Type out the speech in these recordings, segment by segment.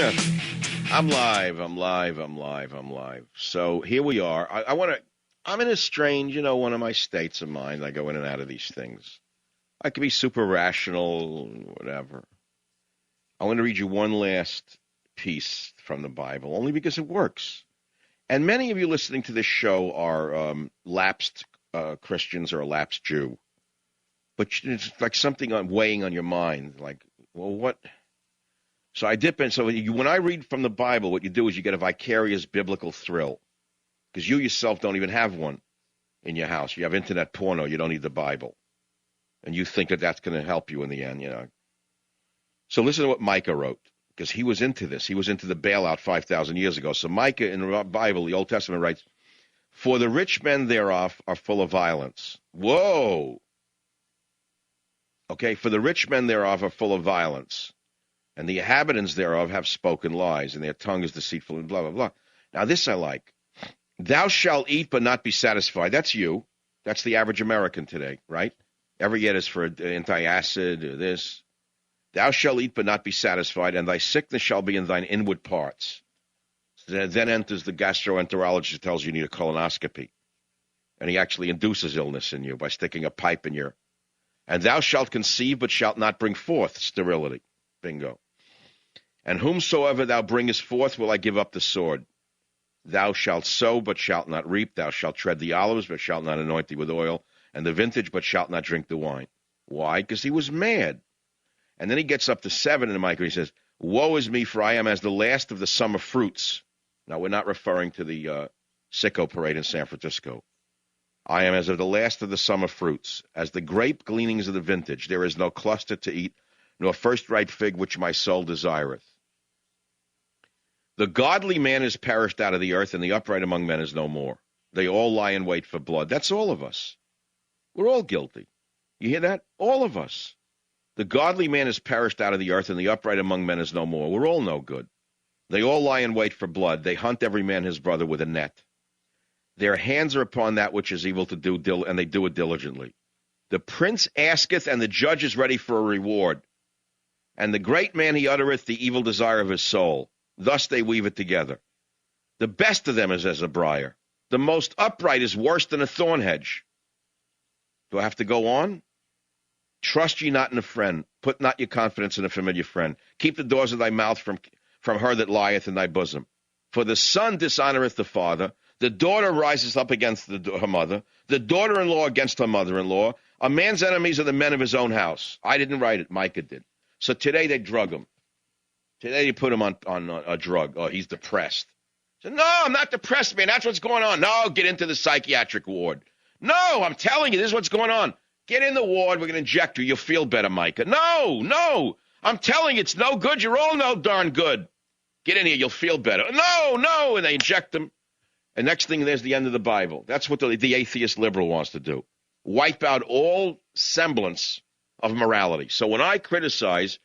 I'm live. I'm live. I'm live. I'm live. So here we are. I want to. I'm in a strange, one of my states of mind. I go in and out of these things. I could be super rational, whatever. I want to read you one last piece from the Bible, only because it works. And many of you listening to this show are lapsed Christians or a lapsed Jew. But it's like something weighing on your mind. Like, well, what? So I dip in. So when I read from the Bible, what you do is you get a vicarious biblical thrill. Because you yourself don't even have one in your house. You have internet porno. You don't need the Bible. And you think that that's going to help you in the end, So listen to what Micah wrote, because he was into this. He was into the bailout 5,000 years ago. So Micah in the Bible, the Old Testament, writes, "For the rich men thereof are full of violence." Whoa. Okay, for the rich men thereof are full of violence, and the inhabitants thereof have spoken lies, and their tongue is deceitful, and blah, blah, blah. Now this I like. "Thou shalt eat but not be satisfied." That's you. That's the average American today, right? Every yet is for anti-acid or this. "Thou shalt eat but not be satisfied, and thy sickness shall be in thine inward parts." Then enters the gastroenterologist who tells you need a colonoscopy. And he actually induces illness in you by sticking a pipe in your... "And thou shalt conceive but shalt not bring forth," sterility. Bingo. "And whomsoever thou bringest forth will I give up the sword. Thou shalt sow but shalt not reap. Thou shalt tread the olives but shalt not anoint thee with oil, and the vintage but shalt not drink the wine." Why? Because he was mad. And then he gets up to 7 in the Micah. He says, "Woe is me, for I am as the last of the summer fruits." Now, we're not referring to the sicko parade in San Francisco. "I am as of the last of the summer fruits, as the grape gleanings of the vintage. There is no cluster to eat, nor first-ripe fig which my soul desireth. The godly man is perished out of the earth, and the upright among men is no more. They all lie in wait for blood." That's all of us. We're all guilty. You hear that? All of us. The godly man is perished out of the earth, and the upright among men is no more. We're all no good. They all lie in wait for blood. They hunt every man his brother with a net. Their hands are upon that which is evil to do, and they do it diligently. The prince asketh, and the judge is ready for a reward. And the great man he uttereth the evil desire of his soul. Thus they weave it together. The best of them is as a briar. The most upright is worse than a thorn hedge. Do I have to go on? "Trust ye not in a friend. Put not your confidence in a familiar friend. Keep the doors of thy mouth from her that lieth in thy bosom. For the son dishonoreth the father. The daughter rises up against her mother. The daughter-in-law against her mother-in-law. A man's enemies are the men of his own house." I didn't write it. Micah did. So today they drug him. Today they put him on a drug. Oh, he's depressed. So, "No, I'm not depressed, man. That's what's going on." "No, get into the psychiatric ward." "No, I'm telling you, this is what's going on." "Get in the ward. We're going to inject you. You'll feel better, Micah." No. I'm telling you, it's no good. You're all no darn good. "Get in here. You'll feel better." No. And they inject him. And next thing, there's the end of the Bible. That's what the atheist liberal wants to do. Wipe out all semblance of morality. So when I criticize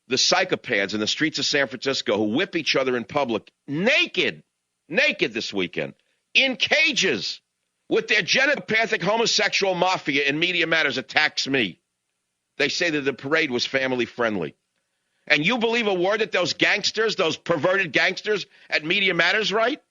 the psychopaths in the streets of San Francisco who whip each other in public, naked this weekend, in cages, with their genopathic homosexual mafia in Media Matters attacks me. They say that the parade was family friendly. And you believe a word that those gangsters, those perverted gangsters at Media Matters write?